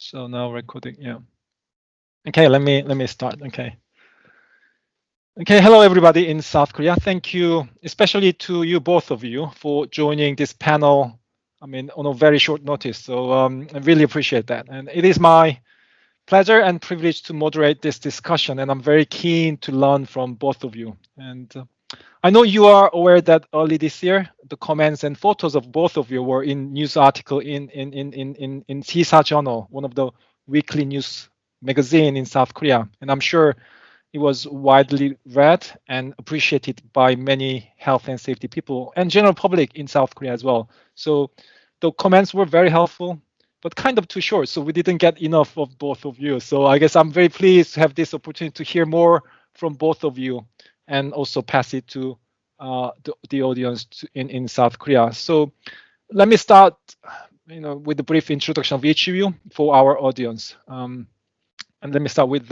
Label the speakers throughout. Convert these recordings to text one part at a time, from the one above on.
Speaker 1: So now recording, yeah. Okay, let me start. Okay, hello everybody in South Korea. Thank you, especially to you, both of you, for joining this panel. I mean, on a very short notice. So I really appreciate that. And it is my pleasure and privilege to moderate this discussion. And I'm very keen to learn from both of you. And I know you are aware that early this year, the comments and photos of both of you were in news article in Sisa Journal, one of the weekly news magazine in South Korea. And I'm sure it was widely read and appreciated by many health and safety people and general public in South Korea as well. So the comments were very helpful, but kind of too short. So we didn't get enough of both of you. So I guess I'm very pleased to have this opportunity to hear more from both of you and also pass it to the audience in South Korea. So let me start, with a brief introduction of each of you for our audience. And let me start with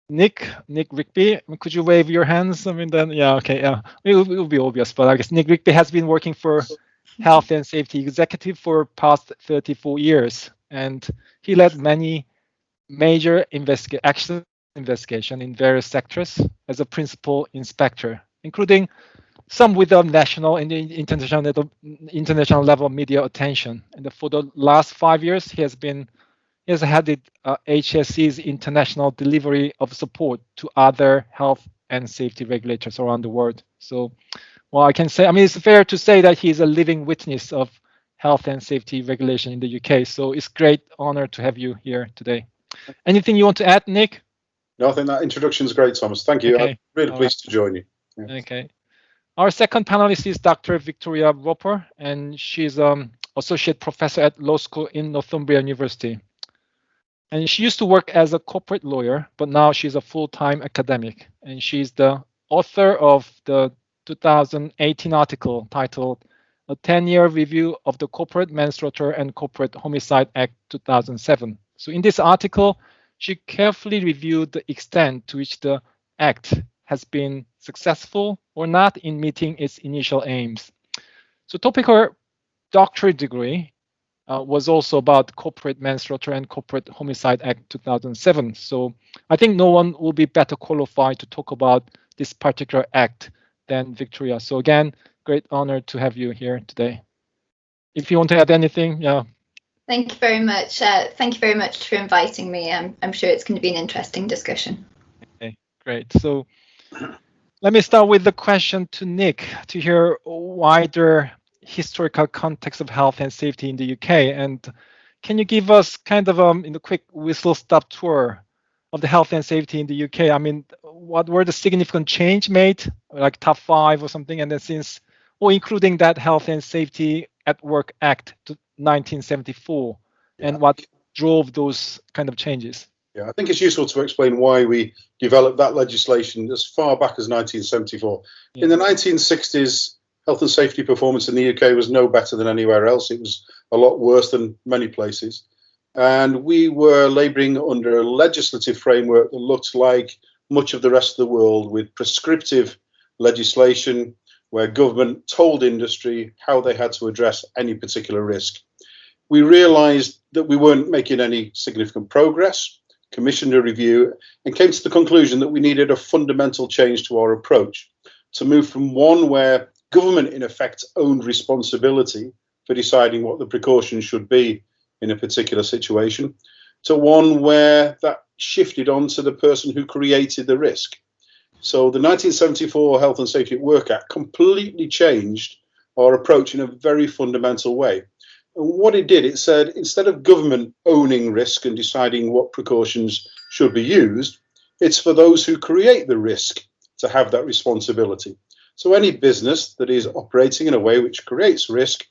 Speaker 1: Nick Rigby. Could you wave your hands? I mean, then, yeah, okay, yeah, it will be obvious, but I guess Nick Rigby has been working for health and safety executive for past 34 years, and he led many major investigation in various sectors as a principal inspector, including some with the national and international level media attention. And for the last 5 years, he has headed HSC's international delivery of support to other health and safety regulators around the world. So, well, I can say, I mean, it's fair to say that he is a living witness of health and safety regulation in the UK. So it's great honor to have you here today. Anything you want to add, Nick?
Speaker 2: No, I think that introduction is great, Thomas. Thank you. Okay. I'm really pleased to join you.
Speaker 1: Yeah. Okay. Our second panelist is Dr. Victoria Ropper, and she's associate professor at law school in Northumbria University. And she used to work as a corporate lawyer, but now she's a full-time academic. And she's the author of the 2018 article titled A 10-Year Review of the Corporate Manslaughter and Corporate Homicide Act 2007. So in this article, she carefully reviewed the extent to which the act has been successful or not in meeting its initial aims. So topic her doctorate degree was also about corporate manslaughter and corporate homicide act 2007. So I think no one will be better qualified to talk about this particular act than Victoria. So again, great honor to have you here today. If you want to add anything, yeah.
Speaker 3: Thank you very much. Thank you very much for inviting me. I'm sure it's going to be an interesting discussion.
Speaker 1: Okay, great. So let me start with the question to Nick to hear wider historical context of health and safety in the UK. And can you give us kind of a quick whistle-stop tour of the health and safety in the UK? I mean, what were the significant change made, like top 5 or something, and then including that Health and Safety at Work Act 1974, and what drove those kind of changes?
Speaker 2: Yeah, I think it's useful to explain why we developed that legislation as far back as 1974. Yeah. In the 1960s, health and safety performance in the UK was no better than anywhere else. It was a lot worse than many places. And we were labouring under a legislative framework that looked like much of the rest of the world, with prescriptive legislation where government told industry how they had to address any particular risk. We realised that we weren't making any significant progress, commissioned a review, and came to the conclusion that we needed a fundamental change to our approach, to move from one where government in effect owned responsibility for deciding what the precautions should be in a particular situation, to one where that shifted on to the person who created the risk. So the 1974 Health and Safety at Work Act completely changed our approach in a very fundamental way. And what it did, it said, instead of government owning risk and deciding what precautions should be used, it's for those who create the risk to have that responsibility. So any business that is operating in a way which creates risk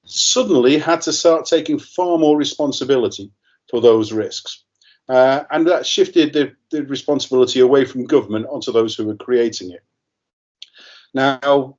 Speaker 2: suddenly had to start taking far more responsibility for those risks. And that shifted the responsibility away from government onto those who were creating it. Now,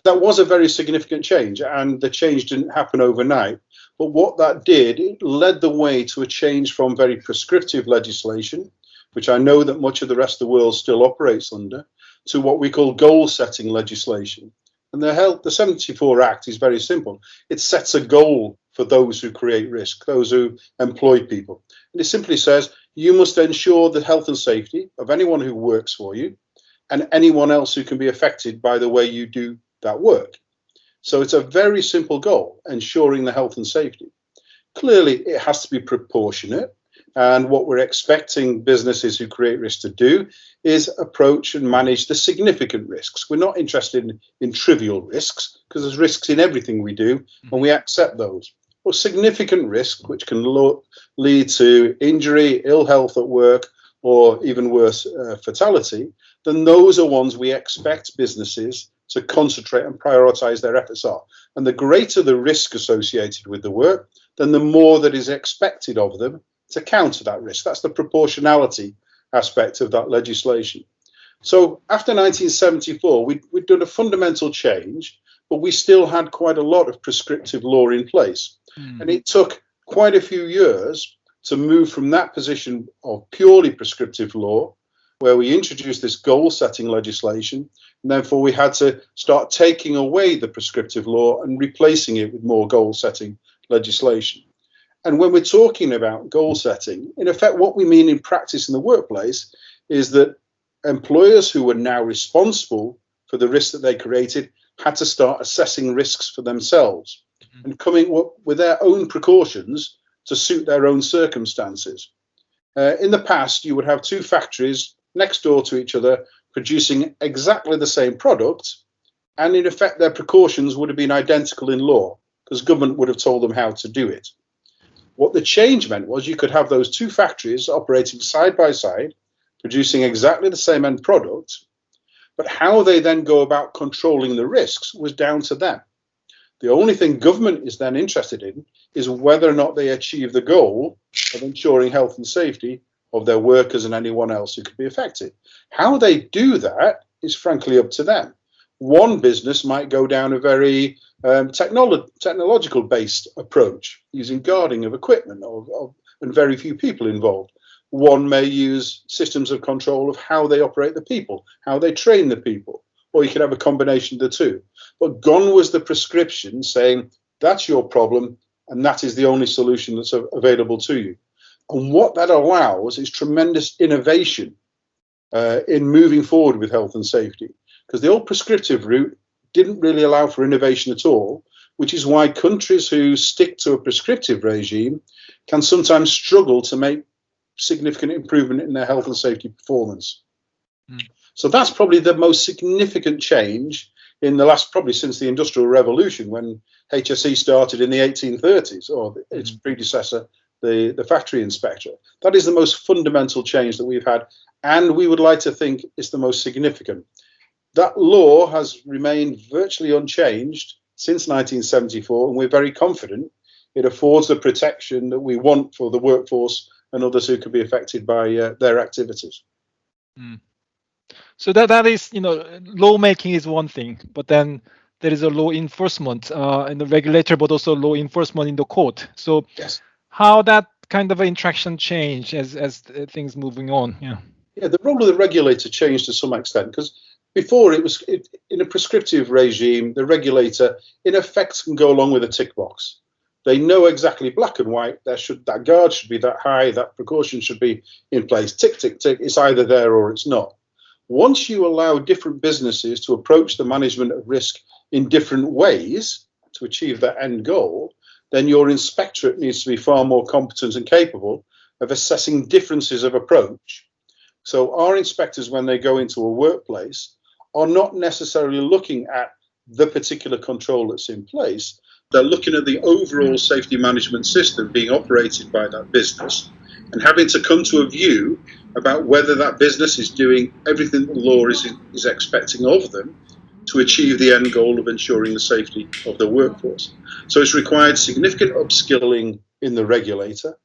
Speaker 2: that was a very significant change, and the change didn't happen overnight. But what that did, it led the way to a change from very prescriptive legislation, which I know that much of the rest of the world still operates under, to what we call goal-setting legislation. And the 74 Act is very simple. It sets a goal for those who create risk, those who employ people. And it simply says, you must ensure the health and safety of anyone who works for you and anyone else who can be affected by the way you do that work. So it's a very simple goal, ensuring the health and safety. Clearly, it has to be proportionate. And what we're expecting businesses who create risk to do is approach and manage the significant risks. We're not interested in trivial risks, because there's risks in everything we do, and we accept those. But significant risk, which can lead to injury, ill health at work, or even worse, fatality, then those are ones we expect businesses to concentrate and prioritize their efforts on. And the greater the risk associated with the work, then the more that is expected of them to counter that risk. That's the proportionality aspect of that legislation. So after 1974, we'd done a fundamental change, but we still had quite a lot of prescriptive law in place. And it took quite a few years to move from that position of purely prescriptive law, where we introduced this goal-setting legislation, and therefore we had to start taking away the prescriptive law and replacing it with more goal-setting legislation. And when we're talking about goal setting, in effect, what we mean in practice in the workplace is that employers who were now responsible for the risks that they created had to start assessing risks for themselves and coming up with their own precautions to suit their own circumstances. In the past, you would have two factories next door to each other producing exactly the same product, and in effect, their precautions would have been identical in law because government would have told them how to do it. What the change meant was you could have those two factories operating side by side, producing exactly the same end product, but how they then go about controlling the risks was down to them. The only thing government is then interested in is whether or not they achieve the goal of ensuring health and safety of their workers and anyone else who could be affected. How they do that is frankly up to them. One business might go down a very technological-based approach, using guarding of equipment and very few people involved. One may use systems of control of how they operate the people, how they train the people, or you could have a combination of the two. But gone was the prescription saying, that's your problem, and that is the only solution that's available to you. And what that allows is tremendous innovation in moving forward with health and safety. Because the old prescriptive route didn't really allow for innovation at all, which is why countries who stick to a prescriptive regime can sometimes struggle to make significant improvement in their health and safety performance. So that's probably the most significant change in the last, probably since the Industrial Revolution, when HSE started in the 1830s, or its predecessor, the factory inspector. That is the most fundamental change that we've had, and we would like to think it's the most significant. That law has remained virtually unchanged since 1974, and we're very confident it affords the protection that we want for the workforce and others who could be affected by their activities.
Speaker 1: So that is, lawmaking is one thing, but then there is a law enforcement in the regulator, but also law enforcement in the court. So
Speaker 2: yes. How
Speaker 1: that kind of interaction change as things moving on?
Speaker 2: Yeah, the role of the regulator changed to some extent, because before it was in a prescriptive regime, the regulator in effect can go along with a tick box. They know exactly black and white. That guard should be that high, that precaution should be in place. Tick, tick, tick. It's either there or it's not. Once you allow different businesses to approach the management of risk in different ways to achieve that end goal, then your inspectorate needs to be far more competent and capable of assessing differences of approach. So our inspectors, when they go into a workplace, are not necessarily looking at the particular control that's in place. They're looking at the overall safety management system being operated by that business and having to come to a view about whether that business is doing everything the law is expecting of them to achieve the end goal of ensuring the safety of the workforce. So it's required significant upskilling in the regulator,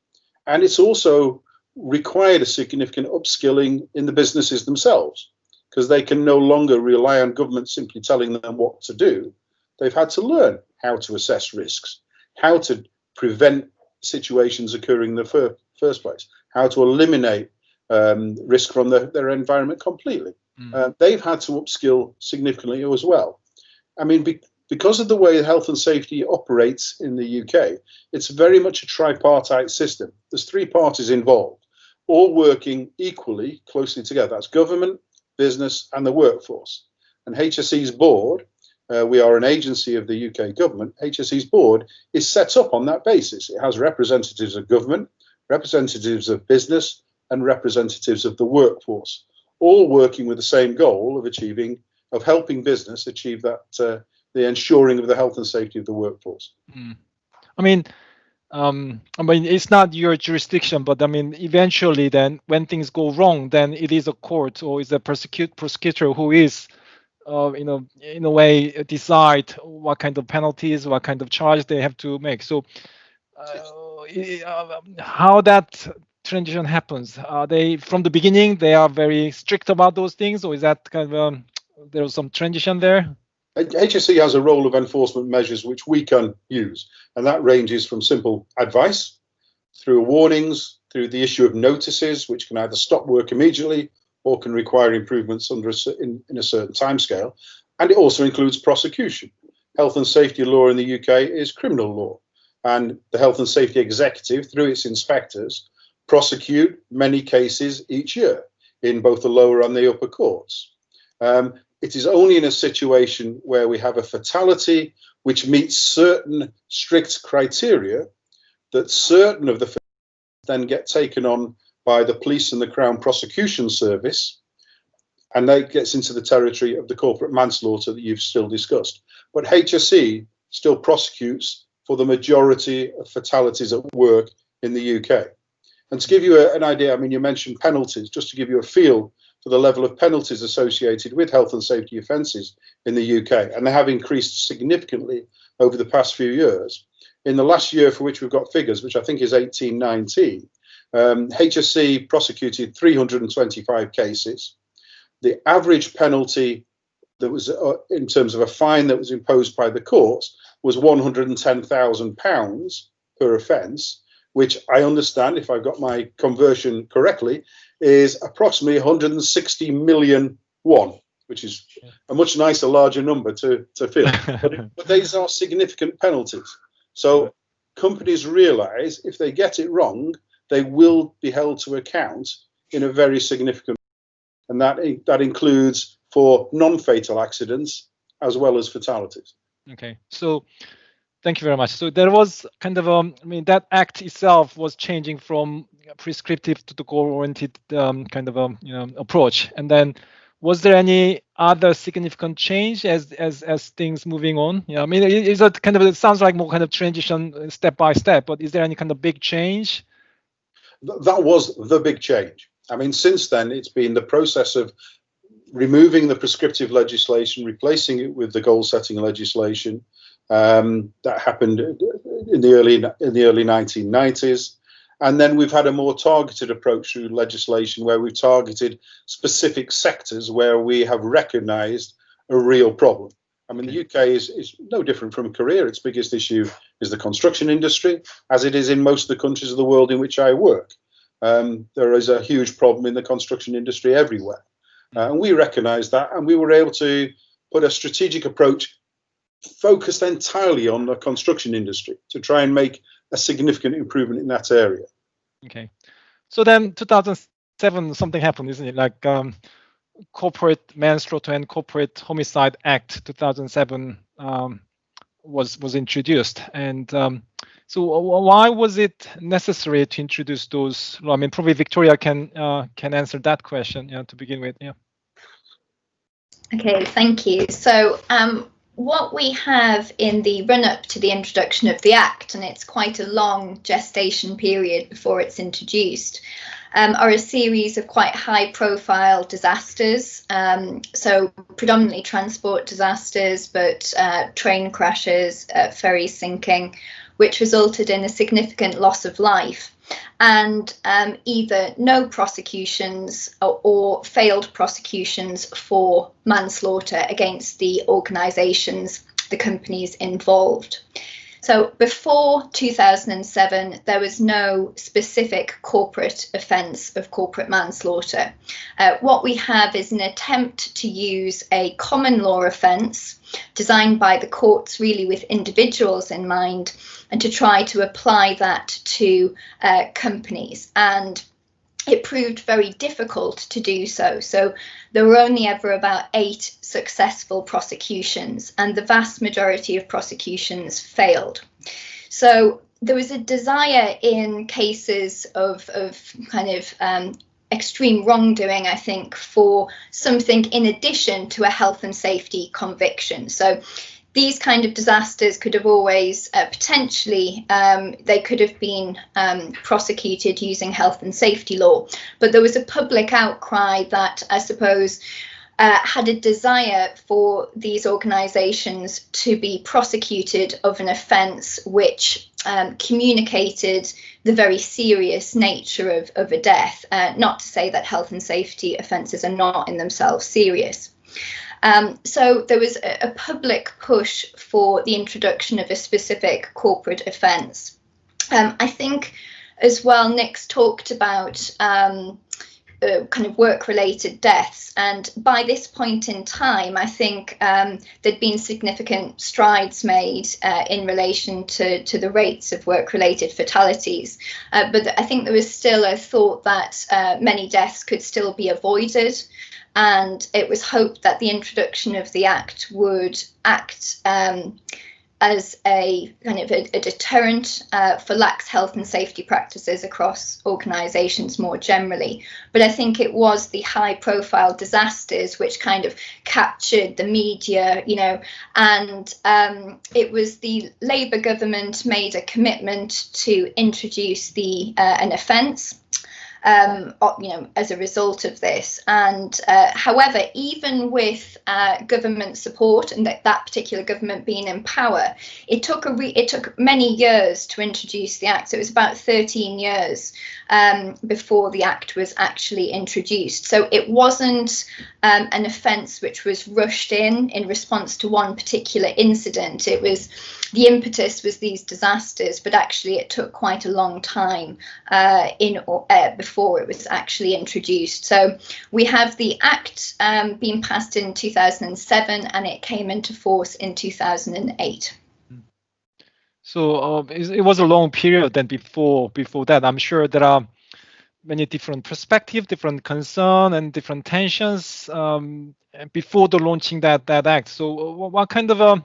Speaker 2: and it's also required a significant upskilling in the businesses themselves, because they can no longer rely on government simply telling them what to do. They've had to learn how to assess risks, how to prevent situations occurring in the first place, how to eliminate risk from their environment completely. They've had to upskill significantly as well. I mean, because of the way health and safety operates in the UK, it's very much a tripartite system. There's 3 parties involved, all working equally closely together. That's government, business, and the workforce. And HSE's board, we are an agency of the UK government, HSE's board is set up on that basis. It has representatives of government, representatives of business, and representatives of the workforce, all working with the same goal of helping business achieve that, the ensuring of the health and safety of the workforce.
Speaker 1: I mean, it's not your jurisdiction, but I mean, eventually, then when things go wrong, then it is a court or is a prosecutor who is, in a way, decide what kind of penalties, what kind of charge they have to make. So, how that transition happens? Are they from the beginning? They are very strict about those things, or is that kind of there was some transition there?
Speaker 2: HSE has a role of enforcement measures which we can use, and that ranges from simple advice through warnings, through the issue of notices, which can either stop work immediately or can require improvements in a certain timescale. And it also includes prosecution. Health and safety law in the UK is criminal law, and the Health and Safety Executive, through its inspectors, prosecute many cases each year in both the lower and the upper courts. It is only in a situation where we have a fatality which meets certain strict criteria that certain of the fatalities then get taken on by the police and the Crown Prosecution Service, and that gets into the territory of the corporate manslaughter that you've still discussed. But HSE still prosecutes for the majority of fatalities at work in the UK. And to give you an idea, I mean, you mentioned penalties, just to give you a feel for the level of penalties associated with health and safety offences in the UK, and they have increased significantly over the past few years. In the last year for which we've got figures, which I think is 18-19, HSE prosecuted 325 cases. The average penalty that was in terms of a fine that was imposed by the courts was £110,000 per offence, which I understand, if I've got my conversion correctly, is approximately 160 million won, which is a much nicer, larger number to feel. But these are significant penalties. So companies realise if they get it wrong, they will be held to account in a very significant way. And that includes for non-fatal accidents as well as fatalities. Okay, so thank you very much. So there was kind of that act itself was changing from prescriptive to the goal-oriented kind of approach. And then, was there any other significant change as things moving on? Yeah, I mean, is it kind of? It sounds like more kind of transition step by step. But is there any kind of big change? That was the big change. I mean, since then, it's been the process of removing the prescriptive legislation, replacing it with the goal-setting legislation. That happened in the early 1990s, and then we've had a more targeted approach through legislation where we've targeted specific sectors where we have recognised a real problem. I mean, the UK is no different from Korea. Its biggest issue is the construction industry, as it is in most of the countries of the world in which I work. There is a huge problem in the construction industry everywhere, and we recognise that, and we were able to put a strategic approach focused entirely on the construction industry to try and make a significant improvement in that area. Okay, so then 2007 something happened, isn't it? Like Corporate Manslaughter and Corporate Homicide Act 2007 was introduced, and so why was it necessary to introduce those? I mean, probably Victoria can answer that question to begin with. Yeah.
Speaker 3: Okay, thank you. So what we have in the run-up to the introduction of the Act, and it's quite a long gestation period before it's introduced, are a series of quite high-profile disasters. So predominantly transport disasters, but train crashes, ferry sinking, which resulted in a significant loss of life, and either no prosecutions or failed prosecutions for manslaughter against the organisations, the companies involved. So before 2007, there was no specific corporate offence of corporate manslaughter. What we have is an attempt to use a common law offence designed by the courts really with individuals in mind, and to try to apply that to companies. And it proved very difficult to do so. So there were only ever about 8 successful prosecutions, and the vast majority of prosecutions failed. So there was a desire in cases of kind of extreme wrongdoing, I think, for something in addition to a health and safety conviction. So these kind of disasters could have always potentially, they could have been prosecuted using health and safety law. But there was a public outcry that, I suppose, had a desire for these organisations to be prosecuted of an offence which communicated the very serious nature of a death. Not to say that health and safety offences are not in themselves serious. So there was a public push for the introduction of a specific corporate offence. I think as well, Nick's talked about kind of work-related deaths, and by this point in time, I think there'd been significant strides made in relation to the rates of work-related fatalities. But I think there was still a thought that many deaths could still be avoided. And it was hoped that the introduction of the Act would act as a kind of a deterrent for lax health and safety practices across organisations more generally. But I think it was the high-profile disasters which kind of captured the media, you know, and it was the Labour government made a commitment to introduce an offence. You know, as a result of this. And however, even with government support and that particular government being in power, it took many years to introduce the Act. So it was about 13 years before the Act was actually introduced. So it wasn't an offence which was rushed in response to one particular incident. It was, the impetus was these disasters, but actually it took quite a long time before it was actually introduced. So we have the Act being passed in 2007, and it came into force in 2008.
Speaker 1: So it was a long period then before that. I'm sure there are many different perspectives, different concerns, and different tensions before the launching that Act. So what kind of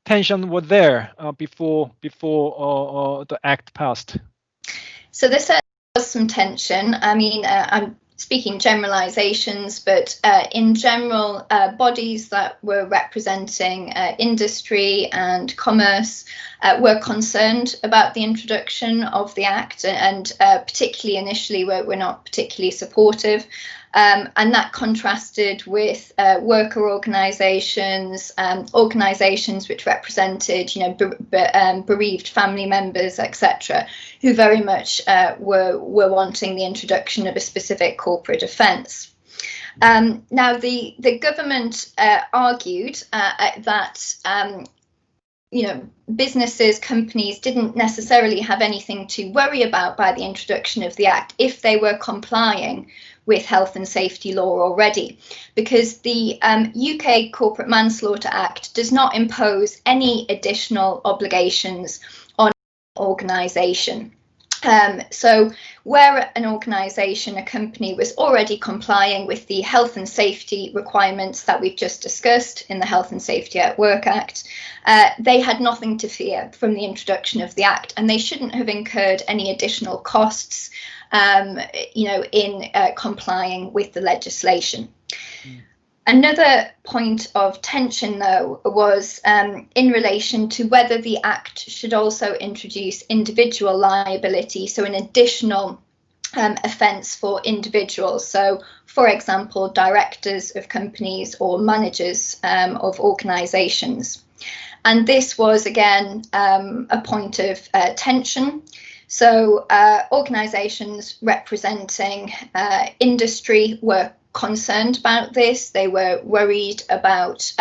Speaker 1: tension was there before the Act passed?
Speaker 3: So there certainly was some tension. I mean, I'm speaking generalizations, but in general, bodies that were representing industry and commerce were concerned about the introduction of the Act, and particularly initially were not particularly supportive. And that contrasted with worker organisations, organisations which represented, you know, bereaved family members, etc., who very much were wanting the introduction of a specific corporate offence. Now, the government argued that you know, businesses, companies didn't necessarily have anything to worry about by the introduction of the Act if they were complying with health and safety law already, because the UK Corporate Manslaughter Act does not impose any additional obligations on an organisation. So where an organisation, a company, was already complying with the health and safety requirements that we've just discussed in the Health and Safety at Work Act, they had nothing to fear from the introduction of the Act, and they shouldn't have incurred any additional costs you know, in complying with the legislation. Another point of tension, though, was in relation to whether the Act should also introduce individual liability, so an additional offence for individuals. So, for example, directors of companies or managers of organisations. And this was, again, a point of tension. So organisations representing industry were concerned about this. They were worried about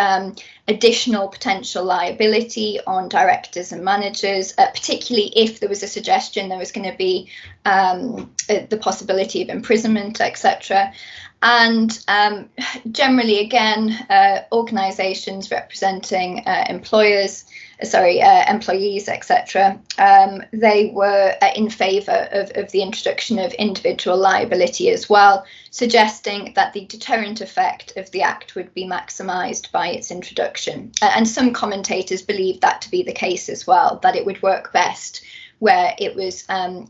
Speaker 3: additional potential liability on directors and managers, particularly if there was a suggestion there was going to be the possibility of imprisonment, etc. And generally, again, organisations representing employees, etc., they were in favour of the introduction of individual liability as well, suggesting that the deterrent effect of the Act would be maximised by its introduction. And some commentators believe that to be the case as well, that it would work best where it was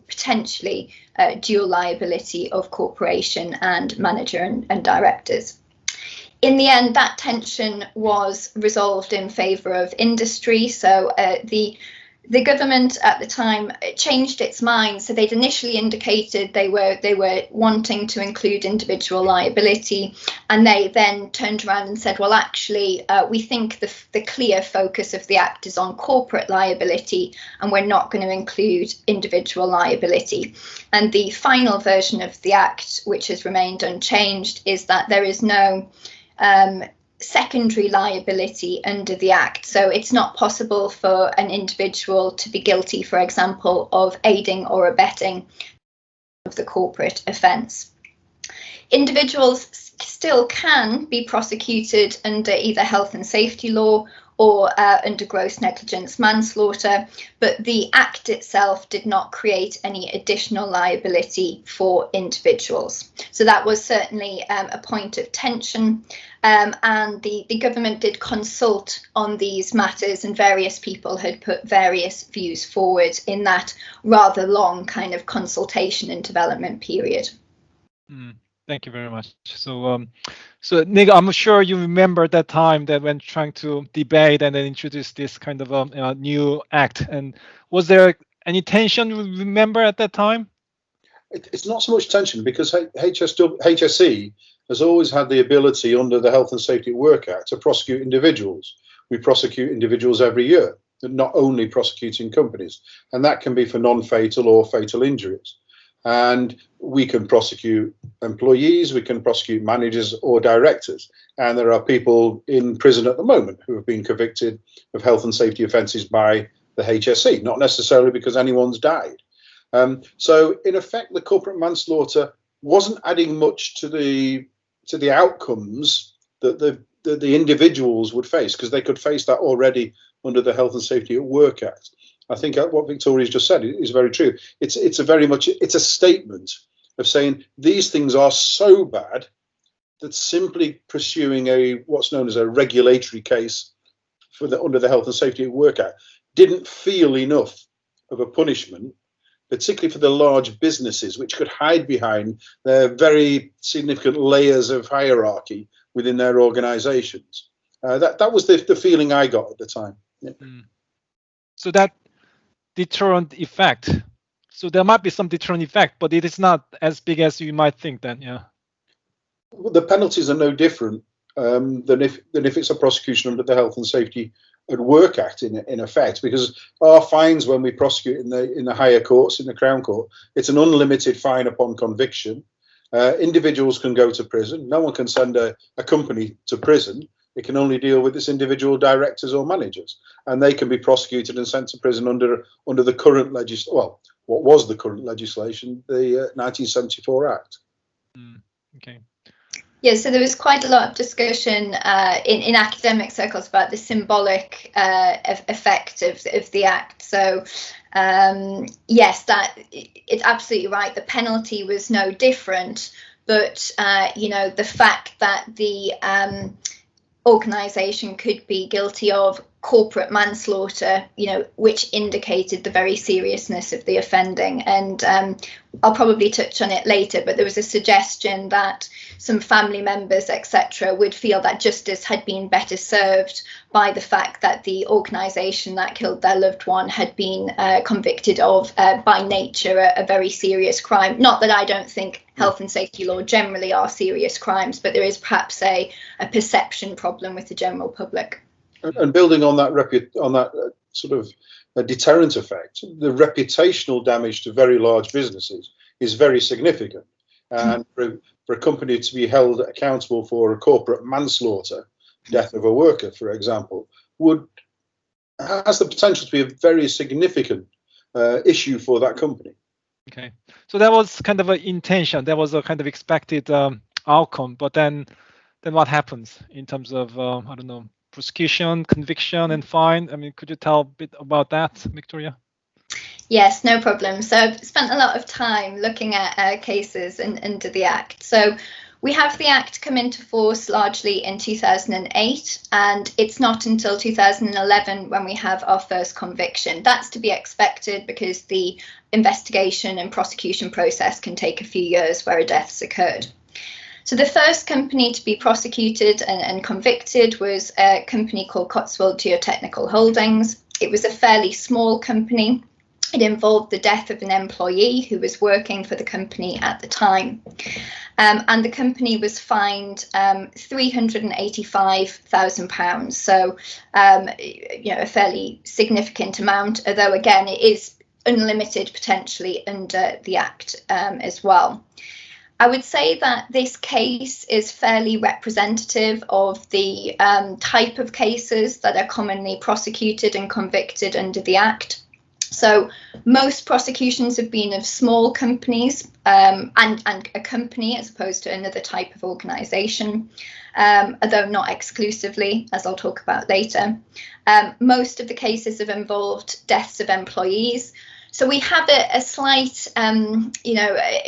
Speaker 3: potentially dual liability of corporation and manager and directors. In the end, that tension was resolved in favour of industry. So the government at the time changed its mind. So they'd initially indicated they were wanting to include individual liability, and they then turned around and said, well, actually, we think the clear focus of the Act is on corporate liability, and we're not going to include individual liability. And the final version of the Act, which has remained unchanged, is that there is no secondary liability under the Act. So it's not possible for an individual to be guilty, for example, of aiding or abetting of the corporate offence. Individuals still can be prosecuted under either health and safety law or under gross negligence manslaughter, but the Act itself did not create any additional liability for individuals. So that was certainly a point of tension, and the government did consult on these matters, and various people had put various views forward in that rather long kind of consultation and development period.
Speaker 1: Thank you very much. So Nick, I'm sure you remember that time that when trying to debate and then introduce this kind of new act. And was there any tension you remember at that time?
Speaker 2: It's not so much tension because HSE has always had the ability under the Health and Safety at Work Act to prosecute individuals. We prosecute individuals every year, not only prosecuting companies. And that can be for non-fatal or fatal injuries. And we can prosecute employees, we can prosecute managers or directors. And there are people in prison at the moment who have been convicted of health and safety offences by the HSE, not necessarily because anyone's died. So in effect, the corporate manslaughter wasn't adding much to the outcomes that the individuals would face, because they could face that already under the Health and Safety at Work Act. I think what Victoria's just said is very true. It's a statement of saying these things are so bad that simply pursuing what's known as a regulatory case under the Health and Safety at Work Act didn't feel enough of a punishment, particularly for the large businesses, which could hide behind their very significant layers of hierarchy within their organisations. That was the feeling I got at the time. Yeah.
Speaker 1: So that deterrent effect. So there might be some deterrent effect, but it is not as big as you might think then, yeah.
Speaker 2: Well, the penalties are no different than if it's a prosecution under the Health and Safety at Work Act in effect, because our fines when we prosecute in the higher courts, in the Crown Court, it's an unlimited fine upon conviction. Individuals can go to prison. No one can send a company to prison. It can only deal with its individual directors or managers, and they can be prosecuted and sent to prison under the current what was the current legislation, the 1974 Act.
Speaker 1: Okay.
Speaker 3: Yeah, so there was quite a lot of discussion in academic circles about the symbolic effect of the Act. So yes, that it's absolutely right. The penalty was no different, but the fact that the organisation could be guilty of corporate manslaughter, which indicated the very seriousness of the offending. And I'll probably touch on it later, but there was a suggestion that some family members, etc., would feel that justice had been better served by the fact that the organisation that killed their loved one had been convicted of, by nature, a very serious crime. Not that I don't think health and safety law generally are serious crimes, but there is perhaps a perception problem with the general public.
Speaker 2: And building on that sort of a deterrent effect, the reputational damage to very large businesses is very significant. And for a company to be held accountable for a corporate manslaughter, death of a worker, for example, has the potential to be a very significant issue for that company.
Speaker 1: Okay, so that was kind of an intention. That was a kind of expected outcome. But then what happens in terms of I don't know, prosecution, conviction, and fine? I mean, could you tell a bit about that, Victoria?
Speaker 3: Yes, no problem. So I've spent a lot of time looking at cases under the Act. So we have the Act come into force largely in 2008, and it's not until 2011 when we have our first conviction. That's to be expected because the investigation and prosecution process can take a few years where a death's occurred. So the first company to be prosecuted and convicted was a company called Cotswold Geotechnical Holdings. It was a fairly small company. It involved the death of an employee who was working for the company at the time. And the company was fined £385,000. So, a fairly significant amount, although again, it is unlimited potentially under the Act as well. I would say that this case is fairly representative of the type of cases that are commonly prosecuted and convicted under the Act. So most prosecutions have been of small companies and a company as opposed to another type of organisation, although not exclusively, as I'll talk about later. Most of the cases have involved deaths of employees. So we have a slight,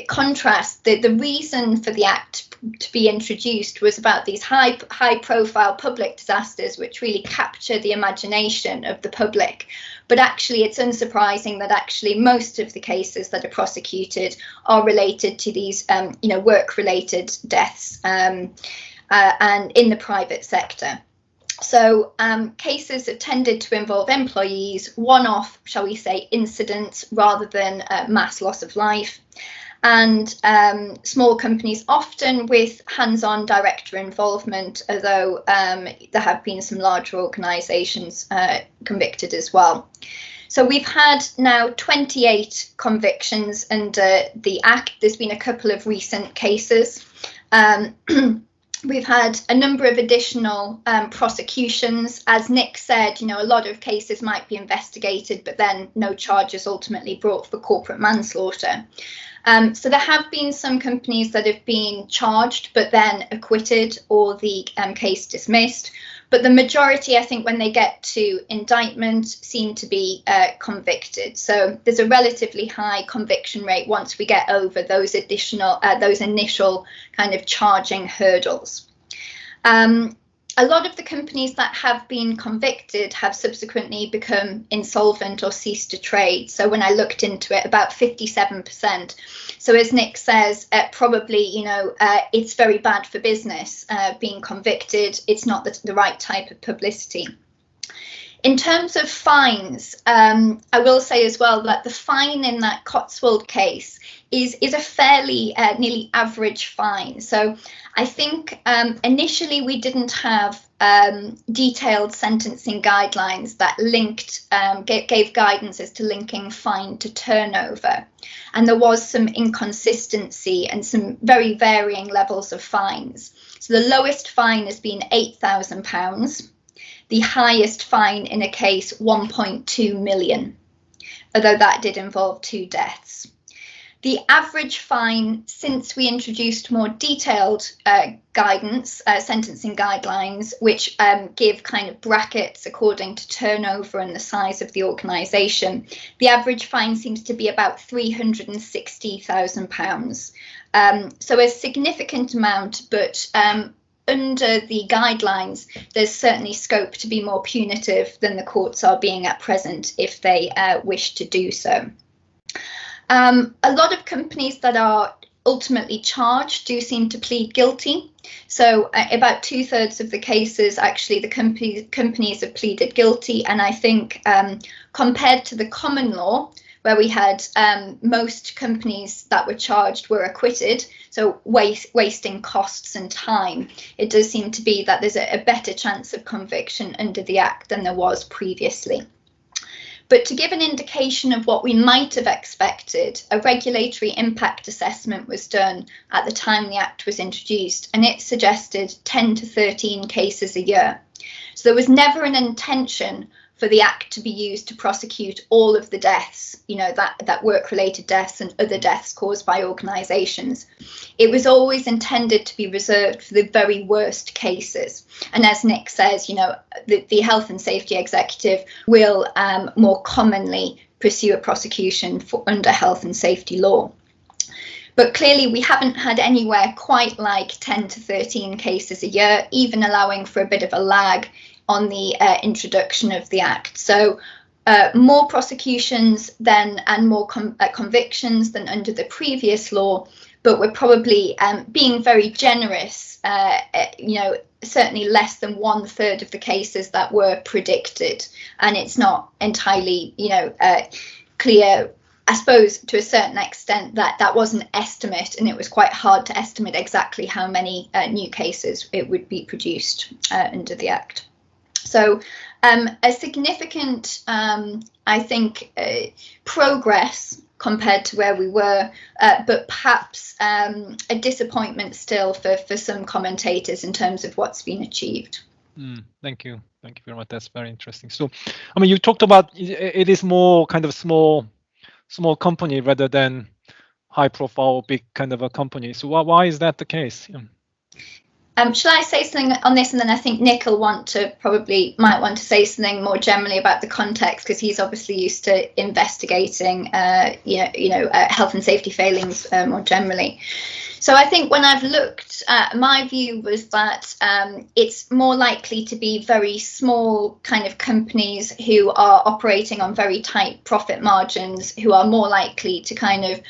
Speaker 3: contrast. The reason for the Act to be introduced was about these high-profile public disasters, which really capture the imagination of the public. But actually, it's unsurprising that actually most of the cases that are prosecuted are related to these, work-related deaths and in the private sector. So cases have tended to involve employees, one-off, shall we say, incidents rather than mass loss of life. And small companies often with hands-on director involvement, although there have been some larger organisations convicted as well. So we've had now 28 convictions under the Act. There's been a couple of recent cases. We've had a number of additional prosecutions. As Nick said, a lot of cases might be investigated, but then no charges ultimately brought for corporate manslaughter. So there have been some companies that have been charged, but then acquitted or the case dismissed. But the majority, I think, when they get to indictment, seem to be convicted. So there's a relatively high conviction rate once we get over those initial kind of charging hurdles. A lot of the companies that have been convicted have subsequently become insolvent or ceased to trade. So when I looked into it, about 57%. So as Nick says, probably, it's very bad for business being convicted. It's not the right type of publicity. In terms of fines, I will say as well that the fine in that Cotswold case is a fairly nearly average fine. So I think initially we didn't have detailed sentencing guidelines that linked, gave guidance as to linking fine to turnover. And there was some inconsistency and some very varying levels of fines. So the lowest fine has been £8,000. The highest fine in a case, 1.2 million, although that did involve 2 deaths. The average fine since we introduced more detailed guidance, sentencing guidelines, which give kind of brackets according to turnover and the size of the organisation, the average fine seems to be about £360,000. So a significant amount, but under the guidelines, there's certainly scope to be more punitive than the courts are being at present if they wish to do so. A lot of companies that are ultimately charged do seem to plead guilty. So about 2/3 of the cases, actually, the companies have pleaded guilty. And I think compared to the common law, where we had most companies that were charged were acquitted, so wasting costs and time, it does seem to be that there's a better chance of conviction under the Act than there was previously. But to give an indication of what we might have expected, a regulatory impact assessment was done at the time the Act was introduced, and it suggested 10 to 13 cases a year. So there was never an intention for the Act to be used to prosecute all of the deaths, that work-related deaths and other deaths caused by organisations. It was always intended to be reserved for the very worst cases. And as Nick says, the Health and Safety Executive will more commonly pursue a prosecution under health and safety law. But clearly we haven't had anywhere quite like 10 to 13 cases a year, even allowing for a bit of a lag on the introduction of the Act. So more prosecutions and more convictions than under the previous law, but we're probably being very generous, certainly less than 1/3 of the cases that were predicted. And it's not entirely, clear, I suppose, to a certain extent, that was an estimate, and it was quite hard to estimate exactly how many new cases it would be produced under the Act. So a significant, I think, progress compared to where we were, but perhaps a disappointment still for some commentators in terms of what's been achieved.
Speaker 1: Thank you. Thank you very much. That's very interesting. So, I mean, you talked about it is more kind of small company rather than high profile, big kind of a company. So why is that the case? Yeah.
Speaker 3: Shall I say something on this, and then I think Nick will might want to say something more generally about the context, because he's obviously used to investigating, health and safety failings more generally. So I think when I've looked, my view was that it's more likely to be very small kind of companies who are operating on very tight profit margins, who are more likely to kind of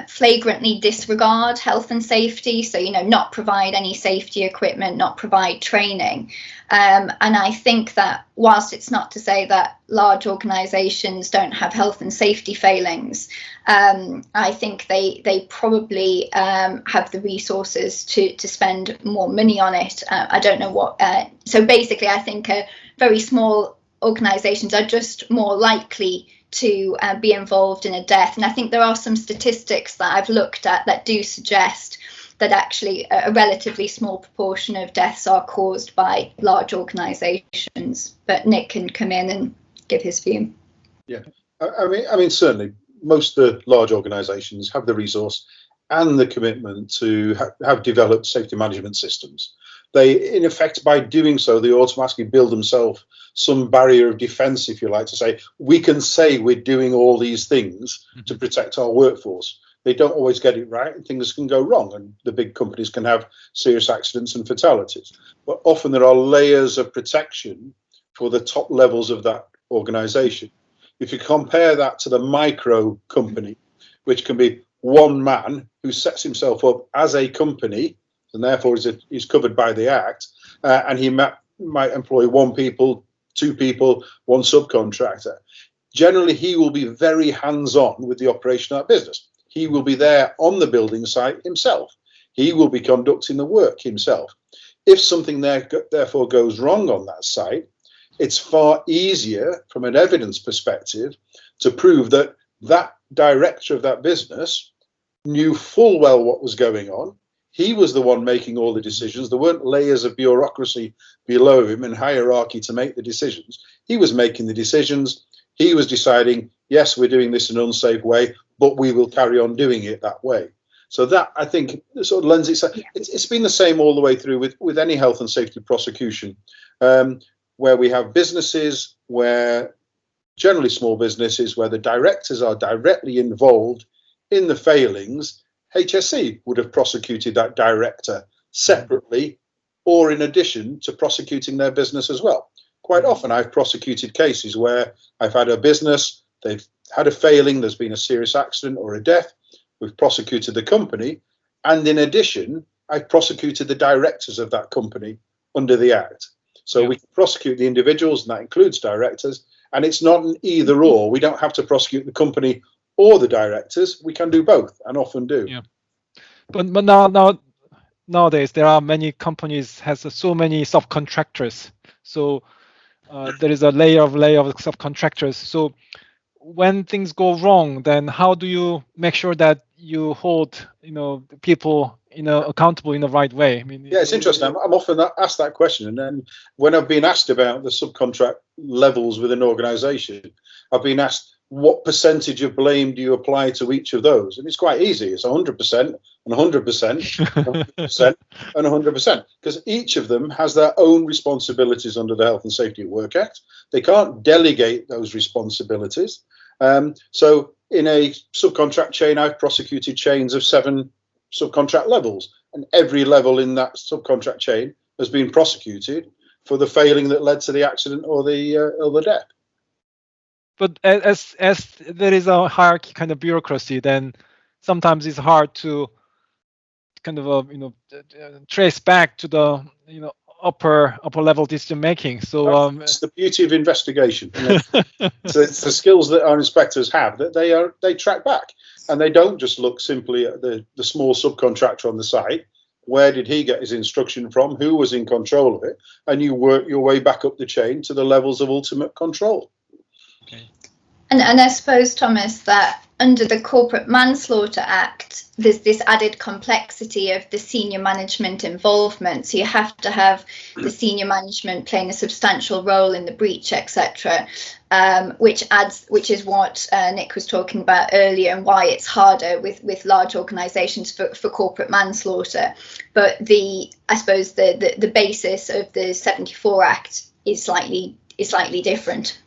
Speaker 3: flagrantly disregard health and safety, so not provide any safety equipment, not provide training, and I think that whilst it's not to say that large organisations don't have health and safety failings, I think they probably have the resources to spend more money on it. I don't know what. So basically, I think very small organisations are just more likely to be involved in a death. And I think there are some statistics that I've looked at that do suggest that actually a relatively small proportion of deaths are caused by large organisations. But Nick can come in and give his view.
Speaker 2: Yeah, I mean, certainly most of the large organisations have the resource and the commitment to have developed safety management systems. They, in effect, by doing so, they automatically build themselves some barrier of defence, if you like, to say, we can say we're doing all these things to protect our workforce. They don't always get it right, and things can go wrong, and the big companies can have serious accidents and fatalities. But often there are layers of protection for the top levels of that organisation. If you compare that to the micro company, which can be one man who sets himself up as a company, and therefore is covered by the Act, and he might employ one two people, one subcontractor. Generally, he will be very hands-on with the operation of that business. He will be there on the building site himself. He will be conducting the work himself. If something therefore goes wrong on that site, it's far easier from an evidence perspective to prove that that director of that business knew full well what was going on. He was the one making all the decisions. There weren't layers of bureaucracy below him and hierarchy to make the decisions. He was making the decisions. He was deciding, yes, we're doing this in an unsafe way, but we will carry on doing it that way. So that, I think, sort of lends itself. It's been the same all the way through with any health and safety prosecution, where we have businesses, where generally small businesses, where the directors are directly involved in the failings. HSE would have prosecuted that director separately or in addition to prosecuting their business as well. Quite often I've prosecuted cases where I've had a business, they've had a failing, there's been a serious accident or a death, we've prosecuted the company, and in addition, I've prosecuted the directors of that company under the Act. So we can prosecute the individuals, and that includes directors, and it's not an either or. We don't have to prosecute the company or the directors. We can do both, and often do.
Speaker 1: Yeah, but nowadays there are many companies has so many subcontractors. So there is a layer of subcontractors. So when things go wrong, then how do you make sure that you hold people accountable in the right way? I mean,
Speaker 2: yeah, it's interesting. I'm often asked that question, and then when I've been asked about the subcontract levels within an organisation, I've been asked, what percentage of blame do you apply to each of those? And it's quite easy. It's 100% and 100%, 100% and 100%, because each of them has their own responsibilities under the Health and Safety at Work Act. They can't delegate those responsibilities. So in a subcontract chain, I've prosecuted chains of 7 subcontract levels, and every level in that subcontract chain has been prosecuted for the failing that led to the accident or the death.
Speaker 1: But as there is a hierarchy kind of bureaucracy, then sometimes it's hard to kind of trace back to the upper level decision making. So
Speaker 2: it's the beauty of investigation. So it's the skills that our inspectors have, that they track back, and they don't just look simply at the small subcontractor on the site. Where did he get his instruction from? Who was in control of it? And you work your way back up the chain to the levels of ultimate control.
Speaker 1: Okay.
Speaker 3: And I suppose, Thomas, that under the Corporate Manslaughter Act, there's this added complexity of the senior management involvement. So you have to have the senior management playing a substantial role in the breach, etc., which is what Nick was talking about earlier, and why it's harder with large organisations for corporate manslaughter. But I suppose the basis of the 74 Act is slightly different.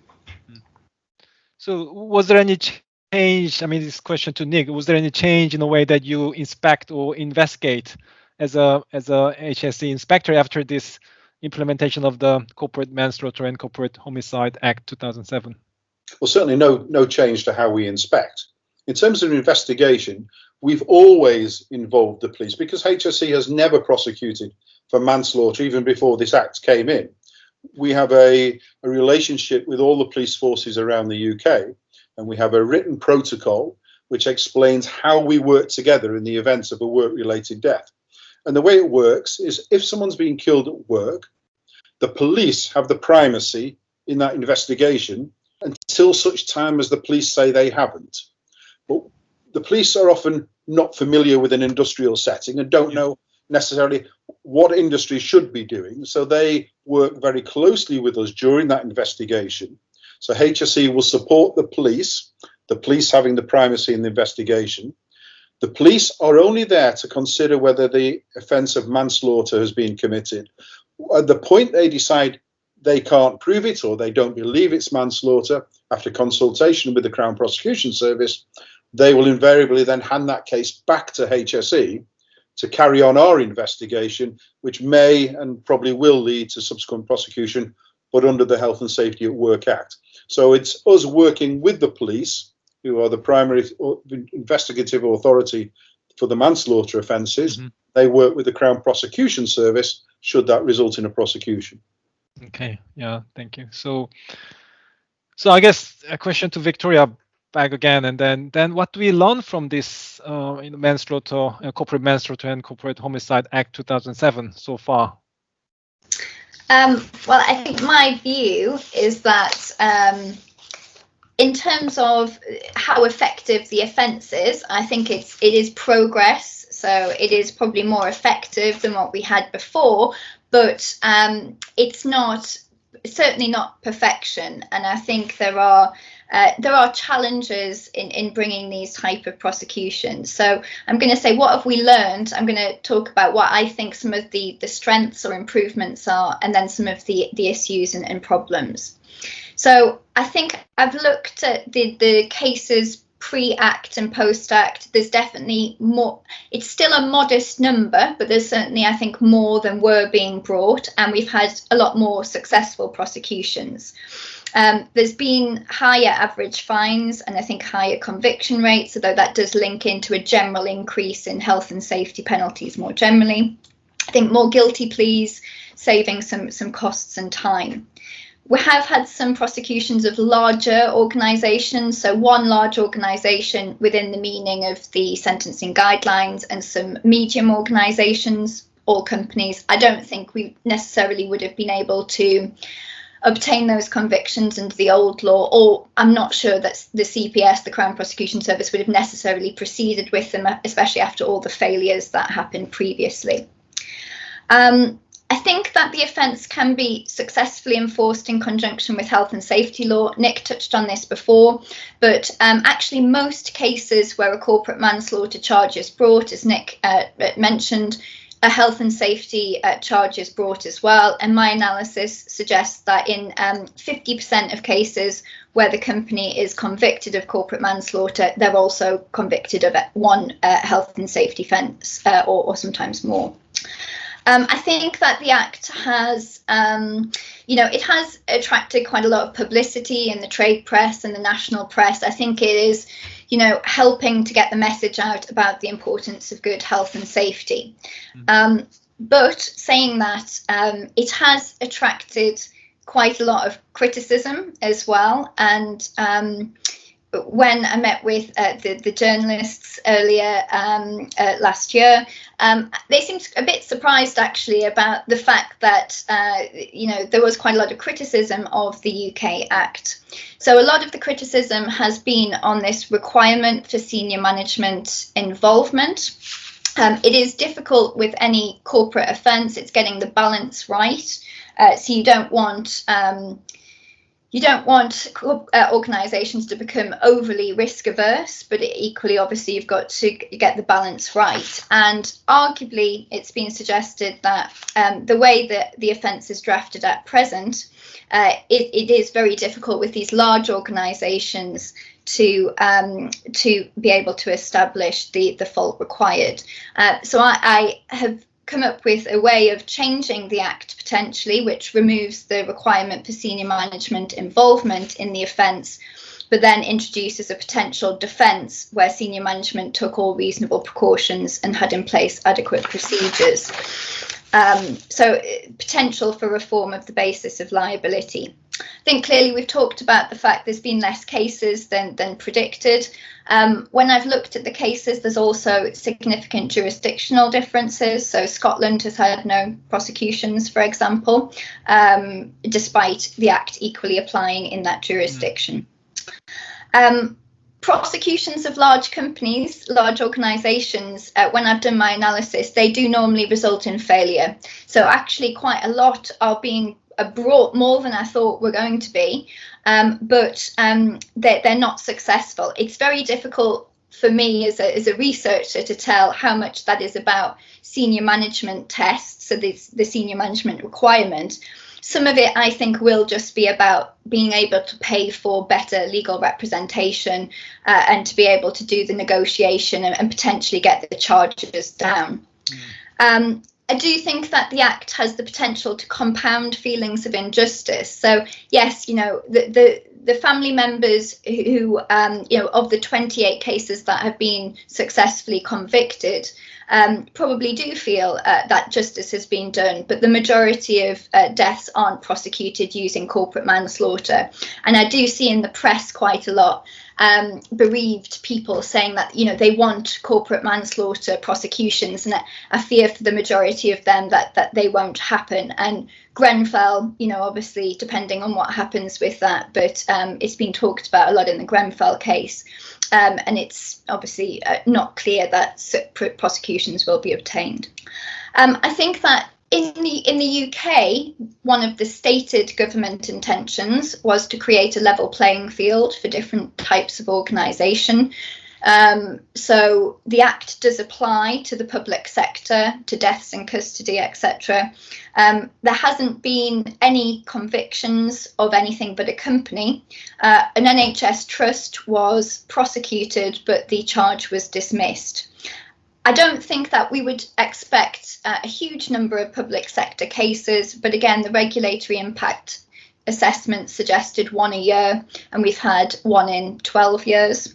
Speaker 1: So was there any change? I mean, this question to Nick: was there any change in the way that you inspect or investigate as a HSE inspector after this implementation of the Corporate Manslaughter and Corporate Homicide Act 2007?
Speaker 2: Well, certainly no change to how we inspect. In terms of investigation, we've always involved the police, because HSE has never prosecuted for manslaughter even before this act came in. We have a relationship with all the police forces around the UK, and we have a written protocol which explains how we work together in the event of a work-related death. And the way it works is, if someone's been killed at work, the police have the primacy in that investigation until such time as the police say they haven't. But the police are often not familiar with an industrial setting and don't know necessarily what industry should be doing, so they work very closely with us during that investigation. So HSE will support the police having the primacy in the investigation. The police are only there to consider whether the offence of manslaughter has been committed. At the point they decide they can't prove it, or they don't believe it's manslaughter, after consultation with the Crown Prosecution Service, they will invariably then hand that case back to HSE to carry on our investigation, which may and probably will lead to subsequent prosecution, but under the Health and Safety at Work Act. So it's us working with the police, who are the primary investigative authority for the manslaughter offences. Mm-hmm. They work with the Crown Prosecution Service should that result in a prosecution.
Speaker 1: Okay, yeah, thank you. So I guess a question to Victoria back again, and then what do we learn from this manslaughter, Corporate Manslaughter and Corporate Homicide Act 2007 so far?
Speaker 3: Well, I think my view is that in terms of how effective the offence is, I think it is progress. So it is probably more effective than what we had before, but it's certainly not perfection. And I think there are challenges in bringing these type of prosecutions. So I'm going to say, what have we learned? I'm going to talk about what I think some of the strengths or improvements are, and then some of the issues and problems. So I think I've looked at the cases pre-act and post-act. There's definitely more. It's still a modest number, but there's certainly, I think, more than were being brought, and we've had a lot more successful prosecutions. There's been higher average fines and I think higher conviction rates, although that does link into a general increase in health and safety penalties more generally. I think more guilty pleas, saving some costs and time. We have had some prosecutions of larger organisations, so one large organisation within the meaning of the sentencing guidelines, and some medium organisations, all companies. I don't think we necessarily would have been able to obtain those convictions under the old law, or I'm not sure that the CPS, the Crown Prosecution Service, would have necessarily proceeded with them, especially after all the failures that happened previously. I think that the offence can be successfully enforced in conjunction with health and safety law. Nick touched on this before, but actually most cases where a corporate manslaughter charge is brought, as Nick mentioned, a health and safety charge is brought as well. And my analysis suggests that in 50% of cases where the company is convicted of corporate manslaughter, they're also convicted of one health and safety offence or sometimes more. I think that the Act has, it has attracted quite a lot of publicity in the trade press and the national press. I think it is, helping to get the message out about the importance of good health and safety. But saying that, it has attracted quite a lot of criticism as well. And when I met with the journalists earlier last year, they seemed a bit surprised actually about the fact that there was quite a lot of criticism of the UK Act. So a lot of the criticism has been on this requirement for senior management involvement. It is difficult with any corporate offence. It's getting the balance right. So you don't want organisations to become overly risk averse, but equally, obviously, you've got to get the balance right. And arguably, it's been suggested that the way that the offence is drafted at present, it is very difficult with these large organisations to be able to establish the fault required. So I have come up with a way of changing the Act potentially, which removes the requirement for senior management involvement in the offence, but then introduces a potential defence where senior management took all reasonable precautions and had in place adequate procedures. So potential for reform of the basis of liability. I think clearly we've talked about the fact there's been less cases than predicted. When I've looked at the cases, there's also significant jurisdictional differences. So Scotland has had no prosecutions, for example, despite the Act equally applying in that jurisdiction. Prosecutions of large companies, large organisations, when I've done my analysis, they do normally result in failure. So actually quite a lot are being brought, more than I thought were going to be, but they're not successful. It's very difficult for me as a researcher to tell how much that is about senior management tests, so the senior management requirement. Some of it, I think, will just be about being able to pay for better legal representation and to be able to do the negotiation and potentially get the charges down. I do think that the Act has the potential to compound feelings of injustice. So, yes, the family members who, of the 28 cases that have been successfully convicted, probably do feel that justice has been done, but the majority of deaths aren't prosecuted using corporate manslaughter. And I do see in the press quite a lot bereaved people saying that, they want corporate manslaughter prosecutions, and I fear for the majority of them that they won't happen. And Grenfell, obviously, depending on what happens with that, but it's been talked about a lot in the Grenfell case. And it's obviously not clear that prosecutions will be obtained. I think that in the UK, one of the stated government intentions was to create a level playing field for different types of organisation. So the Act does apply to the public sector, to deaths in custody, etc. There hasn't been any convictions of anything but a company. An NHS trust was prosecuted, but the charge was dismissed. I don't think that we would expect a huge number of public sector cases, but again, the regulatory impact assessment suggested one a year, and we've had one in 12 years.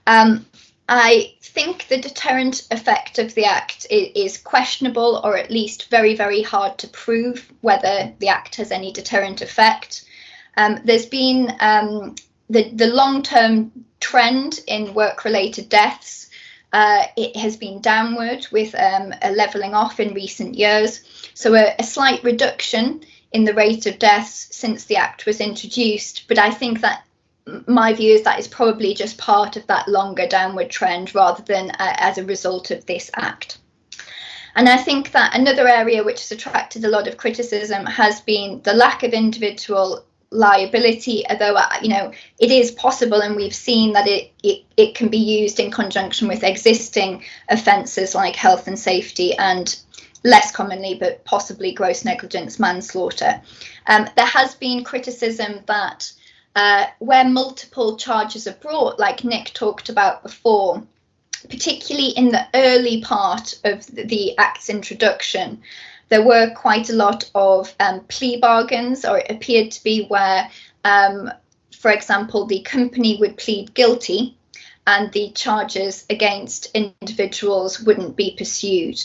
Speaker 3: I think the deterrent effect of the Act is questionable, or at least very, very hard to prove whether the Act has any deterrent effect. There's been the long-term trend in work-related deaths. It has been downward with a levelling off in recent years. So a slight reduction in the rate of deaths since the Act was introduced, but I think that my view is that is probably just part of that longer downward trend rather than as a result of this Act. And I think that another area which has attracted a lot of criticism has been the lack of individual liability, although it is possible, and we've seen that it can be used in conjunction with existing offences like health and safety and, less commonly but possibly, gross negligence manslaughter. There has been criticism that where multiple charges are brought, like Nick talked about before, particularly in the early part of the Act's introduction, there were quite a lot of plea bargains, or it appeared to be, where, for example, the company would plead guilty and the charges against individuals wouldn't be pursued.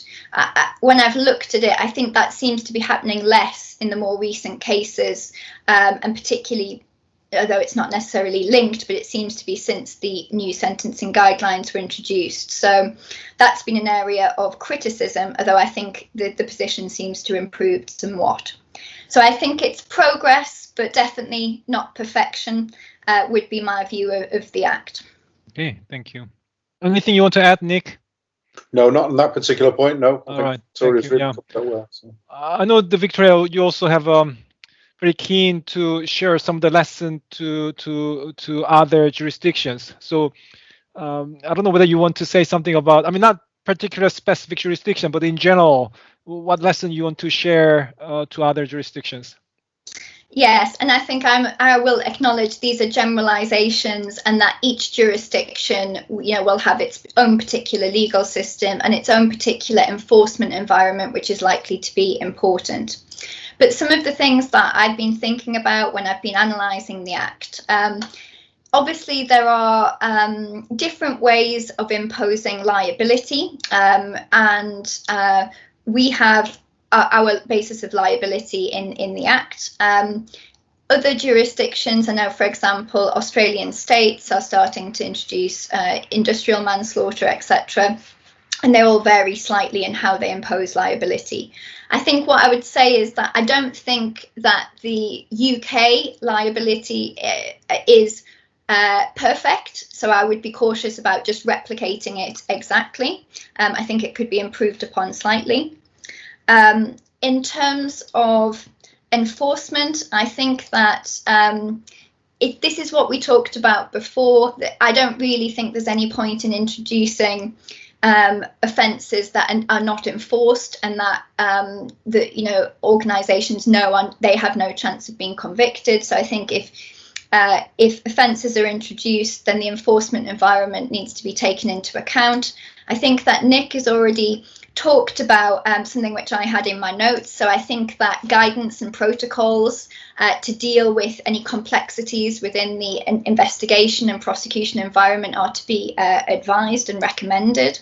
Speaker 3: When I've looked at it, I think that seems to be happening less in the more recent cases, and particularly, although it's not necessarily linked, but it seems to be since the new sentencing guidelines were introduced. So that's been an area of criticism, although I think the position seems to improve somewhat. So I think it's progress, but definitely not perfection, would be my view of the Act.
Speaker 1: Okay, thank you. Anything you want to add, Nick?
Speaker 2: No, not on that particular point, no.
Speaker 1: All right.
Speaker 2: Sorry, really well, so.
Speaker 1: I know, Victoria, you also have very keen to share some of the lesson to other jurisdictions. So I don't know whether you want to say something about, I mean, not particular specific jurisdiction, but in general, what lesson you want to share to other jurisdictions?
Speaker 3: Yes, and I think I will acknowledge these are generalizations, and that each jurisdiction, will have its own particular legal system and its own particular enforcement environment, which is likely to be important. But some of the things that I've been thinking about when I've been analysing the Act, obviously there are different ways of imposing liability, and we have our basis of liability in the Act. Other jurisdictions, I know, for example, Australian states are starting to introduce industrial manslaughter, etc. And they all vary slightly in how they impose liability. I think what I would say is that I don't think that the UK liability is perfect, so I would be cautious about just replicating it exactly. I think it could be improved upon slightly. In terms of enforcement, I think that if this is what we talked about before, I don't really think there's any point in introducing offences that are not enforced, and that organisations know they have no chance of being convicted. So I think if offences are introduced, then the enforcement environment needs to be taken into account. I think that Nick has already talked about something which I had in my notes. So I think that guidance and protocols to deal with any complexities within the investigation and prosecution environment are to be advised and recommended.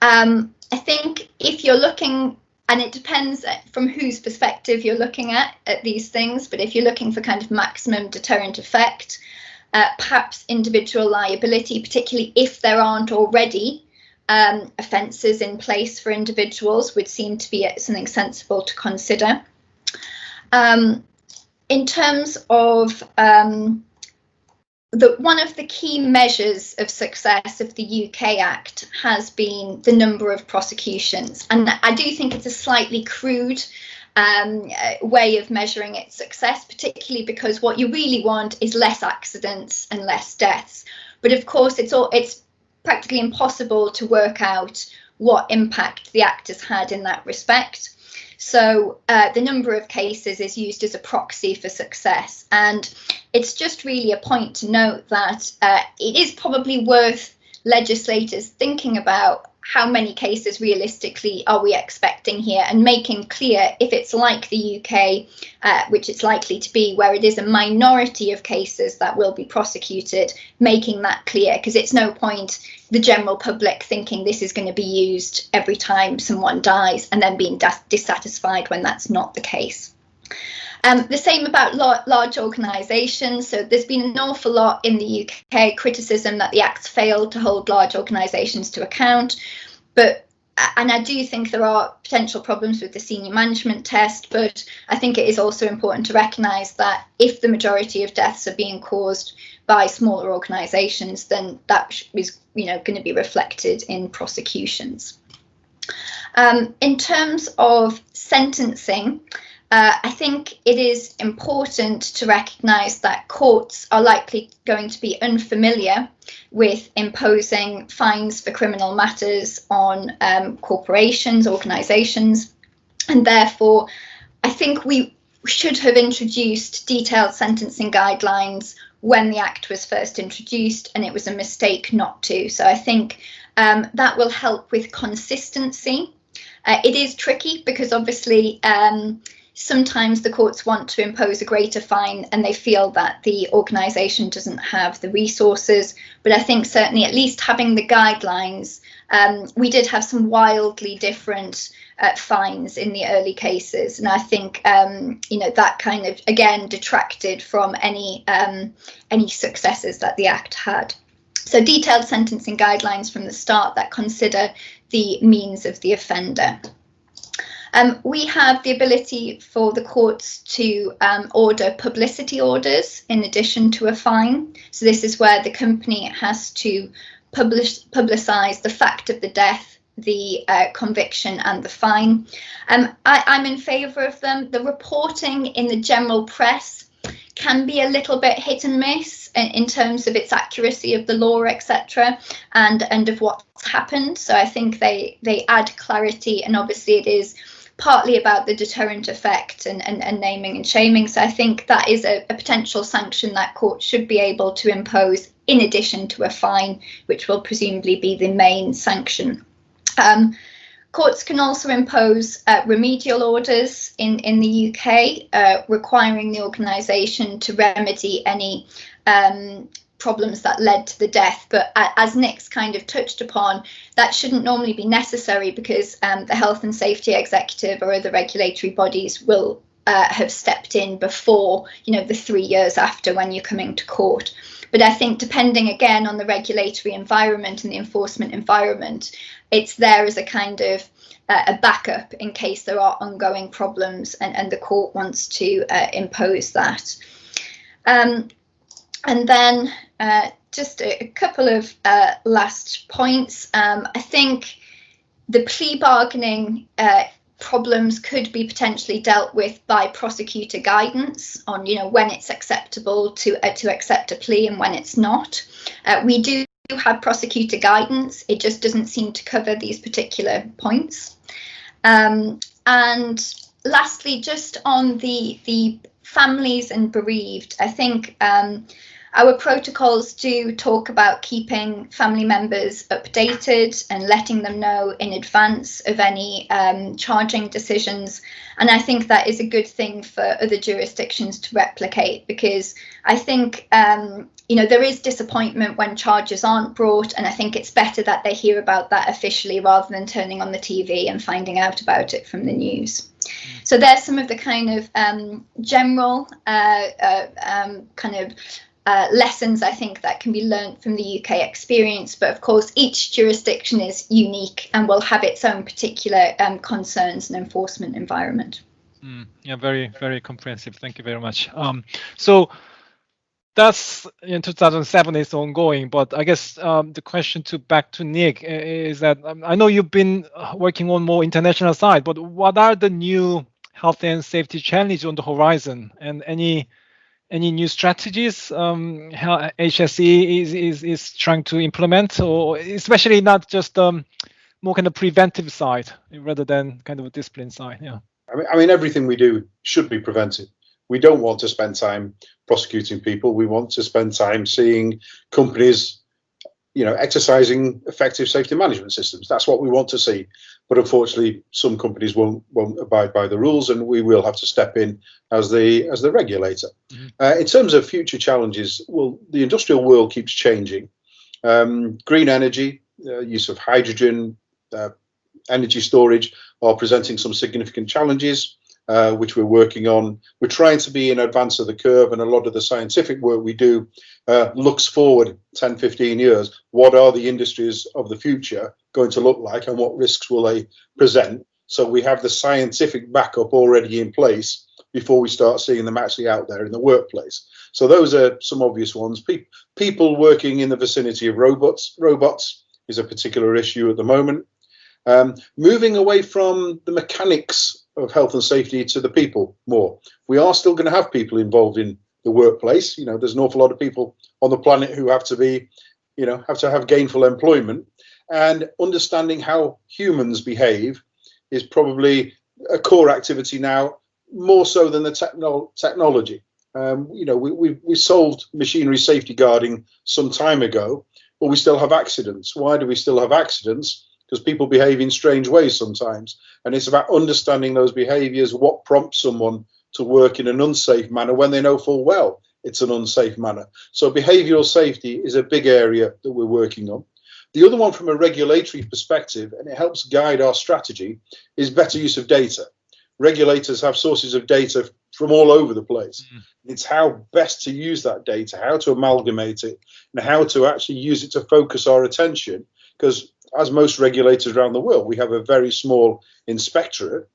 Speaker 3: I think if you're looking, and it depends from whose perspective you're looking at these things, but if you're looking for kind of maximum deterrent effect, perhaps individual liability, particularly if there aren't already offences in place for individuals, would seem to be something sensible to consider. In terms of one of the key measures of success of the UK Act has been the number of prosecutions, and I do think it's a slightly crude way of measuring its success, particularly because what you really want is less accidents and less deaths. But of course, it's practically impossible to work out what impact the Act has had in that respect. So the number of cases is used as a proxy for success. And it's just really a point to note that it is probably worth legislators thinking about how many cases realistically are we expecting here, and making clear, if it's like the UK, which it's likely to be, where it is a minority of cases that will be prosecuted, making that clear, because it's no point the general public thinking this is going to be used every time someone dies and then being dissatisfied when that's not the case. The same about large organisations. So there's been an awful lot in the UK criticism that the Act's failed to hold large organisations to account. But and I do think there are potential problems with the senior management test, but I think it is also important to recognise that if the majority of deaths are being caused by smaller organisations, then that is, going to be reflected in prosecutions. In terms of sentencing, I think it is important to recognise that courts are likely going to be unfamiliar with imposing fines for criminal matters on corporations, organisations, and therefore I think we should have introduced detailed sentencing guidelines when the Act was first introduced, and it was a mistake not to. So I think that will help with consistency. It is tricky because obviously sometimes the courts want to impose a greater fine and they feel that the organisation doesn't have the resources. But I think certainly at least having the guidelines, we did have some wildly different fines in the early cases. And I think, that kind of, again, detracted from any successes that the Act had. So detailed sentencing guidelines from the start that consider the means of the offender. We have the ability for the courts to order publicity orders in addition to a fine. So this is where the company has to publicise the fact of the death, the conviction and the fine. I'm in favour of them. The reporting in the general press can be a little bit hit and miss in terms of its accuracy of the law, etc., and of what's happened. So I think they add clarity, and obviously it is partly about the deterrent effect and naming and shaming. So I think that is a potential sanction that courts should be able to impose in addition to a fine, which will presumably be the main sanction. Courts can also impose remedial orders in the UK, requiring the organisation to remedy any problems that led to the death. But as Nick's kind of touched upon, that shouldn't normally be necessary because the Health and Safety Executive or other regulatory bodies will have stepped in before, the 3 years after when you're coming to court. But I think depending again on the regulatory environment and the enforcement environment, it's there as a kind of a backup in case there are ongoing problems and the court wants to impose that. And then just a couple of last points. I think the plea bargaining problems could be potentially dealt with by prosecutor guidance on, when it's acceptable to accept a plea and when it's not. We do have prosecutor guidance. It just doesn't seem to cover these particular points. And lastly, just on the families and bereaved, I think our protocols do talk about keeping family members updated and letting them know in advance of any charging decisions. And I think that is a good thing for other jurisdictions to replicate, because I think, there is disappointment when charges aren't brought. And I think it's better that they hear about that officially rather than turning on the TV and finding out about it from the news. So there's some of the kind of general lessons I think that can be learned from the UK experience, but of course each jurisdiction is unique and will have its own particular concerns and enforcement environment.
Speaker 1: Yeah, very, very comprehensive. Thank you very much. So that's in 2007 is ongoing, but I guess the question back to Nick is that I know you've been working on more international side, but what are the new health and safety challenges on the horizon, and any new strategies HSE is trying to implement, or especially not just more kind of preventive side rather than kind of a discipline side? Yeah.
Speaker 2: I mean, everything we do should be preventive. We don't want to spend time prosecuting people. We want to spend time seeing companies, exercising effective safety management systems. That's what we want to see. But unfortunately, some companies won't abide by the rules, and we will have to step in as the regulator. Mm-hmm. In terms of future challenges, well, the industrial world keeps changing. Green energy, use of hydrogen, energy storage are presenting some significant challenges. which we're working on. We're trying to be in advance of the curve, and a lot of the scientific work we do looks forward 10, 15 years. What are the industries of the future going to look like, and what risks will they present? So we have the scientific backup already in place before we start seeing them actually out there in the workplace. So those are some obvious ones. People working in the vicinity of robots is a particular issue at the moment. Moving away from the mechanics of health and safety to the people more. We are still going to have people involved in the workplace. You know, there's an awful lot of people on the planet who have to be, you know, have to have gainful employment, and understanding how humans behave is probably a core activity now, more so than the technology. You know, we solved machinery safety guarding some time ago, but we still have accidents. Why do we still have accidents? Because people behave in strange ways sometimes. And it's about understanding those behaviours, what prompts someone to work in an unsafe manner when they know full well it's an unsafe manner. So behavioural safety is a big area that we're working on. The other one from a regulatory perspective, and it helps guide our strategy, is better use of data. Regulators have sources of data from all over the place. It's how best to use that data, how to amalgamate it, and how to actually use it to focus our attention. Because as most regulators around the world, we have a very small inspectorate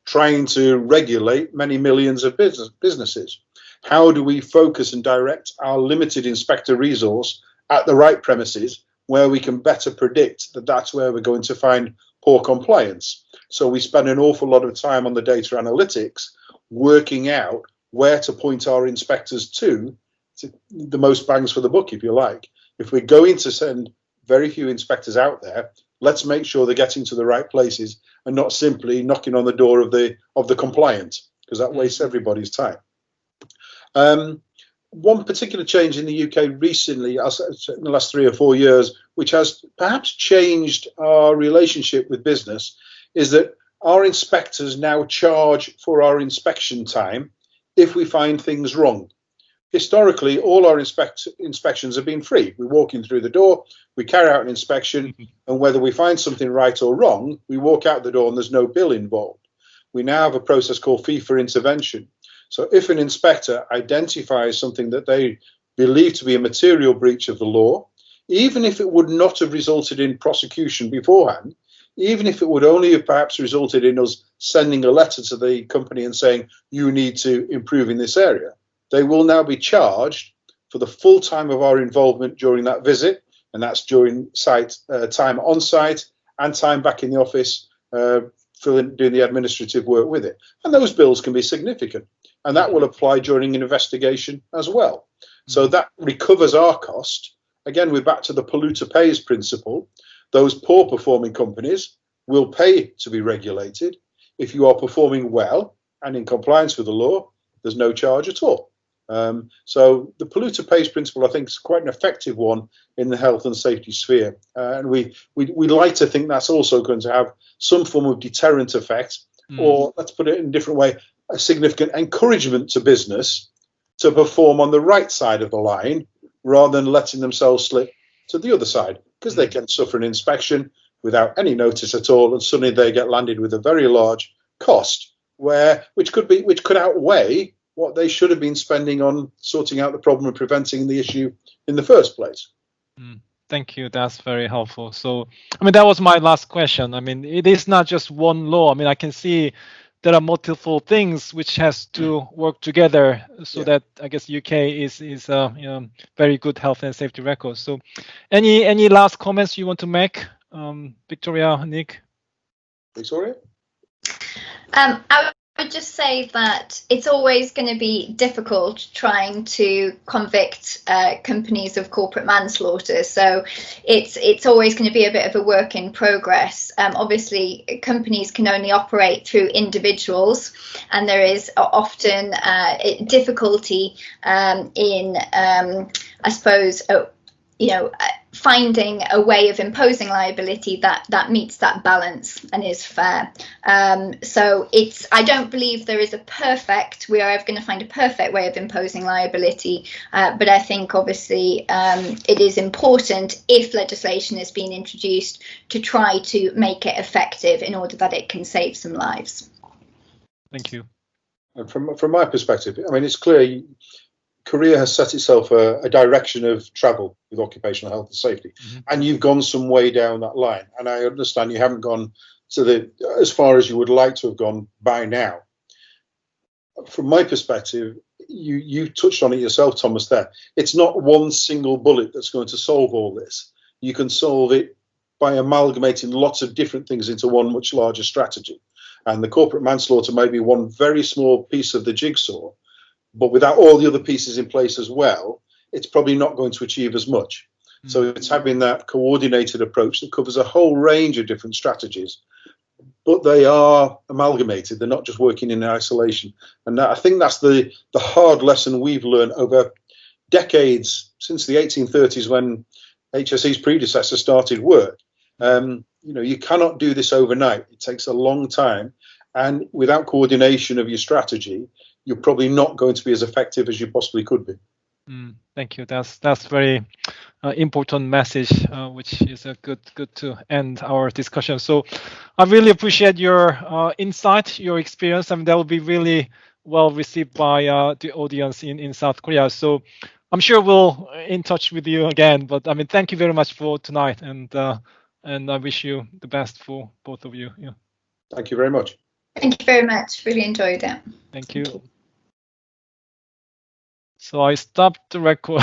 Speaker 2: trying to regulate many millions of businesses. How do we focus and direct our limited inspector resource at the right premises where we can better predict that that's where we're going to find poor compliance? So we spend an awful lot of time on the data analytics, working out where to point our inspectors to the most bangs for the buck, if you like. If we're going to send very few inspectors out there, let's make sure they're getting to the right places and not simply knocking on the door of the compliant, because that wastes everybody's time. One particular change in the UK recently, in the last 3 or 4 years, which has perhaps changed our relationship with business, is that our inspectors now charge for our inspection time if we find things wrong. Historically, all our inspections have been free. We walk in through the door, we carry out an inspection, and whether we find something right or wrong, we walk out the door and there's no bill involved. We now have a process called fee for intervention. So if an inspector identifies something that they believe to be a material breach of the law, even if it would not have resulted in prosecution beforehand, even if it would only have perhaps resulted in us sending a letter to the company and saying, you need to improve in this area, they will now be charged for the full time of our involvement during that visit, and that's during time on site and time back in the office doing the administrative work with it. And those bills can be significant, and that will apply during an investigation as well. So that recovers our cost. Again, we're back to the polluter pays principle. Those poor performing companies will pay to be regulated. If you are performing well and in compliance with the law, there's no charge at all. So the polluter pays principle, I think, is quite an effective one in the health and safety sphere. And we like to think that's also going to have some form of deterrent effect, or let's put it in a different way, a significant encouragement to business to perform on the right side of the line rather than letting themselves slip to the other side, because they can suffer an inspection without any notice at all, and suddenly they get landed with a very large cost, which could outweigh what they should have been spending on sorting out the problem and preventing the issue in the first place.
Speaker 1: Thank you. That's very helpful. So, I mean, that was my last question. I mean, it is not just one law. I mean, I can see there are multiple things which has to work together so that I guess UK is very good health and safety record. So, any last comments you want to make, Victoria, Nick?
Speaker 2: Victoria?
Speaker 3: I would just say that it's always going to be difficult trying to convict companies of corporate manslaughter. So it's always going to be a bit of a work in progress. Obviously, companies can only operate through individuals, and there is often difficulty in, I suppose, finding a way of imposing liability that meets that balance and is fair. So I don't believe there is we are ever going to find a perfect way of imposing liability, but I think obviously it is important, if legislation is being introduced, to try to make it effective in order that it can save some lives.
Speaker 1: Thank you.
Speaker 2: And from my perspective, I mean, it's clear Korea has set itself a direction of travel with occupational health and safety, and you've gone some way down that line. And I understand you haven't gone to as far as you would like to have gone by now. From my perspective, you touched on it yourself, Thomas, there. It's not one single bullet that's going to solve all this. You can solve it by amalgamating lots of different things into one much larger strategy. And the corporate manslaughter may be one very small piece of the jigsaw, but without all the other pieces in place as well, it's probably not going to achieve as much. So it's having that coordinated approach that covers a whole range of different strategies, but they are amalgamated. They're not just working in isolation. And I think that's the hard lesson we've learned over decades, since the 1830s when HSE's predecessor started work. You cannot do this overnight. It takes a long time. And without coordination of your strategy, you're probably not going to be as effective as you possibly could be.
Speaker 1: Thank you. That's very important message, which is a good to end our discussion. So I really appreciate your insight, your experience, and that will be really well received by the audience in South Korea. So I'm sure we'll in touch with you again. But I mean, thank you very much for tonight, and I wish you the best for both of you. Yeah.
Speaker 2: Thank you very much.
Speaker 3: Thank you very much. Really enjoyed it.
Speaker 1: Thank you. So I stopped the record.